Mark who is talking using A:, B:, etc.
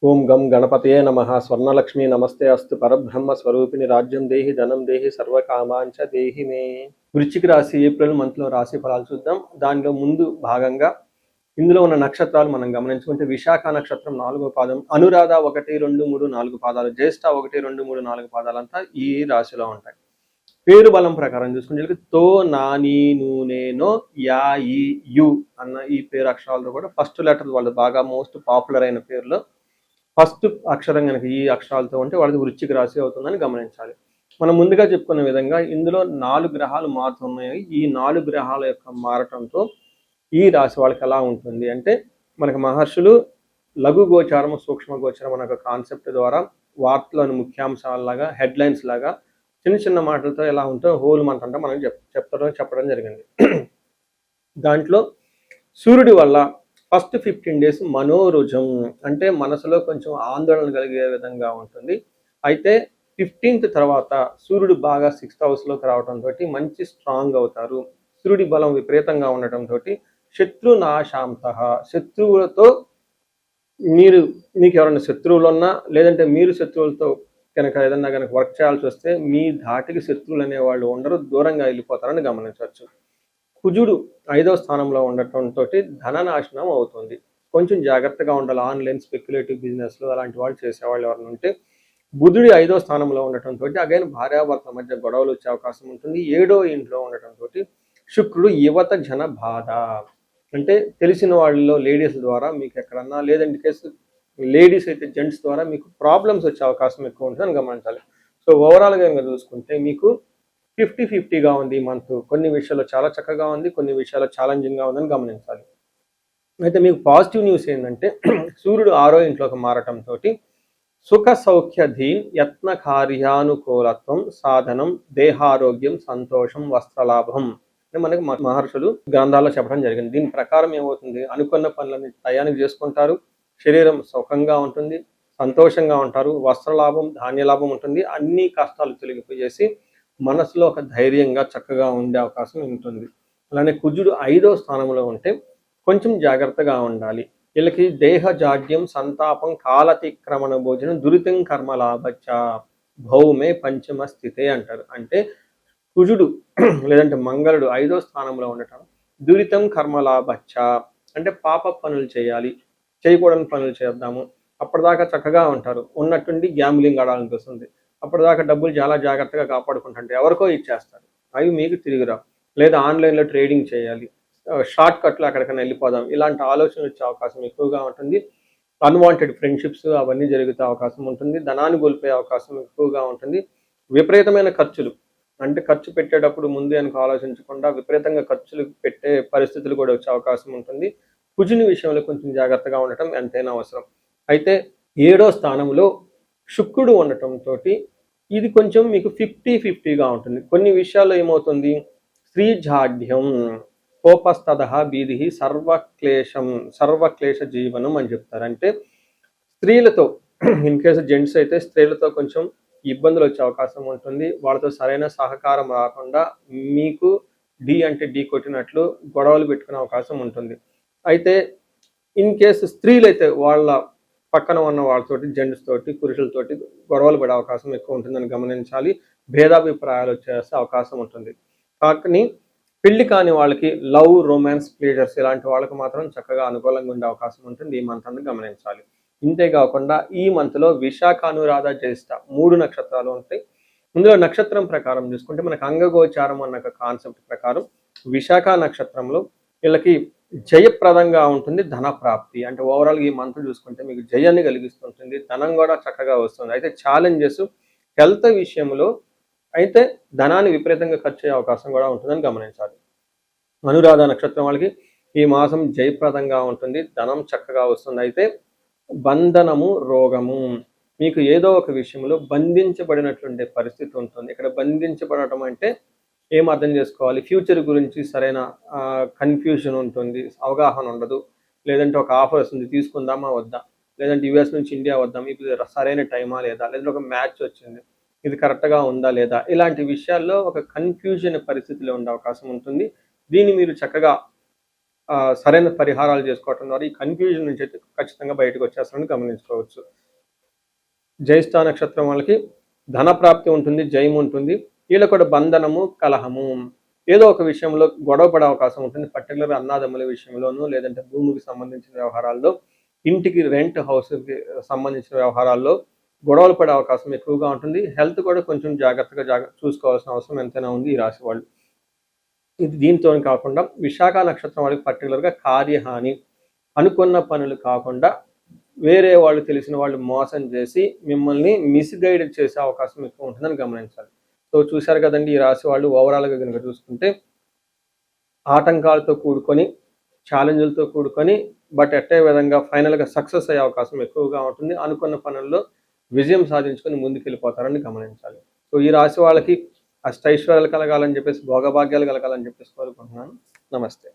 A: ఓం గం గణపతయే నమః. స్వర్ణలక్ష్మి నమస్తే అస్తు. పరబ్రహ్మ స్వరూపిణి రాజ్యం దేహి ధనం దేహి సర్వకామాంచ దేహి మే. వృశ్చిక రాశి ఏప్రిల్ మంత్లో రాశి ఫలాలు చూద్దాం. దానిలో ముందు భాగంగా ఇందులో ఉన్న నక్షత్రాలు మనం గమనించుకుంటే విశాఖ నక్షత్రం 4వ పాదం, అనురాధ 1, 2, 3, 4 పాదాలు, జ్యేష్ఠ 1, 2, 3, 4 పాదాలంతా ఈ రాశిలో ఉంటాయి. పేరు బలం ప్రకారం చూసుకుంటే తో, నాని, నూనెనో, యా, ఈ, యు అన్న ఈ పేరు అక్షరాలతో కూడా ఫస్ట్ లెటర్ వాళ్ళు బాగా మోస్ట్ పాపులర్ అయిన పేర్లో ఫస్ట్ అక్షరం కనుక ఈ అక్షరాలతో ఉంటే వాళ్ళకి వృశ్చిక రాశి అవుతుందని గమనించాలి. మనం ముందుగా చెప్పుకున్న విధంగా ఇందులో 4 గ్రహాలు మారుతున్నాయి. ఈ 4 గ్రహాల యొక్క మారటంతో ఈ రాశి వాళ్ళకి ఎలా ఉంటుంది అంటే, మనకు మహర్షులు లఘు గోచారం సూక్ష్మ గోచారం అనే ఒక కాన్సెప్ట్ ద్వారా వార్తలోని ముఖ్యాంశాలలాగా హెడ్లైన్స్ లాగా చిన్న చిన్న మాటలతో ఎలా ఉంటుందో హోల్ మంత్ అంటే మనకి చెప్పడం జరిగింది. దాంట్లో సూర్యుడి వల్ల ఫస్ట్ 15 days మనోరుజం అంటే మనసులో కొంచెం ఆందోళన కలిగే విధంగా ఉంటుంది. అయితే 15th తర్వాత సూర్యుడు బాగా 6th హౌస్లోకి రావడంతో మంచి స్ట్రాంగ్ అవుతారు. సూర్యుడి బలం విపరీతంగా ఉండటంతో శత్రునాశాంత, శత్రువులతో మీకు ఎవరైనా శత్రువులు ఉన్నా లేదంటే మీరు శత్రువులతో కనుక ఏదన్నా కనుక వర్క్ చేయాల్సి వస్తే మీ ధాటికి శత్రువులు అనేవాళ్ళు ఉండరు, దూరంగా వెళ్ళిపోతారని గమనించవచ్చు. కుజుడు 5వ స్థానంలో ఉండటంతో ధననాశనం అవుతుంది. కొంచెం జాగ్రత్తగా ఉండాలి. ఆన్లైన్ స్పెక్యులేటివ్ బిజినెస్లు అలాంటి వాళ్ళు చేసేవాళ్ళు ఎవరైనా ఉంటే. బుధుడి 5వ స్థానంలో ఉండటంతో అగైన్ భార్యాభర్తల మధ్య గొడవలు వచ్చే అవకాశం ఉంటుంది. 7వ ఇంట్లో ఉండటంతో శుక్రుడు యువత జన బాధ అంటే తెలిసిన వాళ్ళలో లేడీస్ ద్వారా మీకు ఎక్కడన్నా, లేదంటే కేసు లేడీస్ అయితే జెంట్స్ ద్వారా మీకు ప్రాబ్లమ్స్ వచ్చే అవకాశం ఎక్కువ ఉంటుందని గమనించాలి. సో ఓవరాల్గా కనుక చూసుకుంటే మీకు 50-50గా ఉంది ఈ మంత్. కొన్ని విషయాల్లో చాలా చక్కగా ఉంది, కొన్ని విషయాల్లో ఛాలెంజింగ్గా ఉందని గమనించాలి. అయితే మీకు పాజిటివ్ న్యూస్ ఏంటంటే సూర్యుడు 6వ ఇంట్లోకి మారటంతో సుఖ సౌఖ్య ధీన్ యత్న కార్యానుకూలత్వం సాధనం దేహారోగ్యం సంతోషం వస్త్రలాభం అని మనకి మహర్షులు గ్రంథాల్లో చెప్పడం జరిగింది. దీని ప్రకారం ఏమవుతుంది, అనుకున్న పనులని టయానికి చేసుకుంటారు, శరీరం సుఖంగా ఉంటుంది, సంతోషంగా ఉంటారు, వస్త్రలాభం ధాన్యలాభం ఉంటుంది, అన్ని కష్టాలు తొలగిపోయేసి మనసులో ఒక ధైర్యంగా చక్కగా ఉండే అవకాశం ఉంటుంది. అలానే కుజుడు 5వ స్థానంలో ఉంటే కొంచెం జాగ్రత్తగా ఉండాలి. వీళ్ళకి దేహ జాడ్యం సంతాపం కాలతిక్రమణ భోజనం దురితం కర్మలాభచ్చ భౌమే పంచమ స్థితే అంటారు. అంటే కుజుడు లేదంటే మంగళుడు 5వ స్థానంలో ఉండటం దురితం కర్మలాభచ్చ అంటే పాప పనులు చేయాలి, చేయకూడని పనులు చేద్దాము, అప్పటిదాకా చక్కగా ఉంటారు, ఉన్నట్టుండి గ్యాంబ్లింగ్ ఆడాలని వస్తుంది, అప్పటిదాకా డబ్బులు చాలా జాగ్రత్తగా కాపాడుకుంటుంటే ఎవరికో ఇచ్చేస్తారు, అవి మీకు తిరిగి రావు. లేదా ఆన్లైన్లో ట్రేడింగ్ చేయాలి, షార్ట్ కట్లో అక్కడికైనా వెళ్ళిపోదాం, ఇలాంటి ఆలోచనలు వచ్చే అవకాశం ఎక్కువగా ఉంటుంది. అన్వాంటెడ్ ఫ్రెండ్షిప్స్ అవన్నీ జరిగే అవకాశం ఉంటుంది. ధనాన్ని కోల్పోయే అవకాశం ఎక్కువగా ఉంటుంది. విపరీతమైన ఖర్చులు అంటే ఖర్చు పెట్టేటప్పుడు ముందే అనుకో ఆలోచించకుండా విపరీతంగా ఖర్చులు పెట్టే పరిస్థితులు కూడా వచ్చే అవకాశం ఉంటుంది. కుజుని విషయంలో కొంచెం జాగ్రత్తగా ఉండటం ఎంతైనా అవసరం. అయితే 7వ స్థానంలో శుక్రుడు ఉండటంతో ఇది కొంచెం మీకు 50-50గా ఉంటుంది. కొన్ని విషయాల్లో ఏమవుతుంది, స్త్రీజాఢ్యం కోపస్తద బీది సర్వక్లేశ జీవనం అని చెప్తారు. అంటే స్త్రీలతో ఇన్ కేసు జెంట్స్ అయితే స్త్రీలతో కొంచెం ఇబ్బందులు వచ్చే అవకాశం ఉంటుంది. వాళ్ళతో సరైన సహకారం రాకుండా మీకు డి అంటే డి కొట్టినట్లు గొడవలు పెట్టుకునే అవకాశం ఉంటుంది. అయితే ఇన్ కేసు స్త్రీలైతే వాళ్ళ పక్కన ఉన్న వాళ్ళతోటి జెంట్స్ తోటి పురుషులతోటి గొడవలు పడే అవకాశం ఎక్కువ ఉంటుందని గమనించాలి. భేదాభిప్రాయాలు వచ్చే అవకాశం ఉంటుంది. కానీ పెళ్లి కాని వాళ్ళకి లవ్ రొమాన్స్ ప్లేజర్స్ ఇలాంటి వాళ్ళకి మాత్రం చక్కగా అనుకూలంగా ఉండే అవకాశం ఉంటుంది ఈ మంత్ అని గమనించాలి. ఇంతేకాకుండా ఈ మంత్లో విశాఖ అనురాధ జ్యేష్ఠ 3 నక్షత్రాలు ఉంటాయి. ఇందులో నక్షత్రం ప్రకారం చూసుకుంటే మనకు అంగగోచారం అన్న కాన్సెప్ట్ ప్రకారం విశాఖ నక్షత్రంలో వీళ్ళకి జయప్రదంగా ఉంటుంది, ధన ప్రాప్తి అంటే ఓవరాల్గా ఈ మంత్ చూసుకుంటే మీకు జయాన్ని కలిగిస్తుంటుంది, ధనం కూడా చక్కగా వస్తుంది. అయితే ఛాలెంజెస్ హెల్త్ విషయంలో అయితే ధనాన్ని విపరీతంగా ఖర్చు అయ్యే అవకాశం కూడా ఉంటుందని గమనించాలి. అనురాధ నక్షత్రం వాళ్ళకి ఈ మాసం జయప్రదంగా ఉంటుంది, ధనం చక్కగా వస్తుంది. అయితే బంధనము రోగము మీకు ఏదో ఒక విషయంలో బంధించబడినట్లుండే పరిస్థితి ఉంటుంది. ఇక్కడ బంధించబడటం అంటే ఏం అర్థం చేసుకోవాలి, ఫ్యూచర్ గురించి సరైన కన్ఫ్యూజన్ ఉంటుంది, అవగాహన ఉండదు. లేదంటే ఒక ఆఫర్ వస్తుంది, తీసుకుందామా వద్దా, లేదంటే యుఎస్ నుంచి ఇండియా వద్దాం, ఇప్పుడు సరైన టైమా లేదా, లేదంటే ఒక మ్యాచ్ వచ్చింది ఇది కరెక్ట్గా ఉందా లేదా, ఇలాంటి విషయాల్లో ఒక కన్ఫ్యూజన్ పరిస్థితిలో ఉండే అవకాశం ఉంటుంది. దీన్ని మీరు చక్కగా సరైన పరిహారాలు చేసుకోవటం ద్వారా ఈ కన్‌ఫ్యూజన్ నుంచి అయితే ఖచ్చితంగా బయటకు వచ్చేస్తారని గమనించుకోవచ్చు. జ్యేష్ఠ నక్షత్రం వాళ్ళకి ధన ప్రాప్తి ఉంటుంది, జయం ఉంటుంది. వీళ్ళకి కూడా బంధనము, కలహము ఏదో ఒక విషయంలో గొడవ పడే అవకాశం ఉంటుంది. పర్టిక్యులర్‌గా అన్నాదమ్ముల విషయంలోనూ, లేదంటే భూమికి సంబంధించిన వ్యవహారాల్లో, ఇంటికి రెంట్ హౌస్‌కి సంబంధించిన వ్యవహారాల్లో గొడవలు పడే అవకాశం ఎక్కువగా ఉంటుంది. హెల్త్ కూడా కొంచెం జాగ్రత్తగా చూసుకోవాల్సిన అవసరం ఎంతైనా ఉంది ఈ రాశి వాళ్ళు. ఇది దీంతోనే కాకుండా విశాఖ నక్షత్రం వాళ్ళకి పర్టిక్యులర్‌గా కార్యహాని, అనుకున్న పనులు కాకుండా వేరే వాళ్ళు తెలిసిన వాళ్ళు మోసం చేసి మిమ్మల్ని మిస్‌గైడ్ చేసే అవకాశం ఎక్కువ ఉంటుందని గమనించాలి. సో చూశారు కదండీ! ఈ రాశి వాళ్ళు ఓవరాల్‌గా గనుక చూసుకుంటే ఆటంకాలతో కూడుకొని, ఛాలెంజ్‌లతో కూడుకొని బట్ ఎట్టే విధంగా ఫైనల్‌గా సక్సెస్ అయ్యే అవకాశం ఎక్కువగా ఉంటుంది. అనుకున్న పనుల్లో విజయం సాధించుకొని ముందుకెళ్ళిపోతారని గమనించాలి. సో ఈ రాశి వాళ్ళకి అష్టైశ్వర్యాలు కలగాలని చెప్పేసి, భోగభాగ్యాలు కలగాలని చెప్పేసి కోరుకుంటున్నాను. నమస్తే.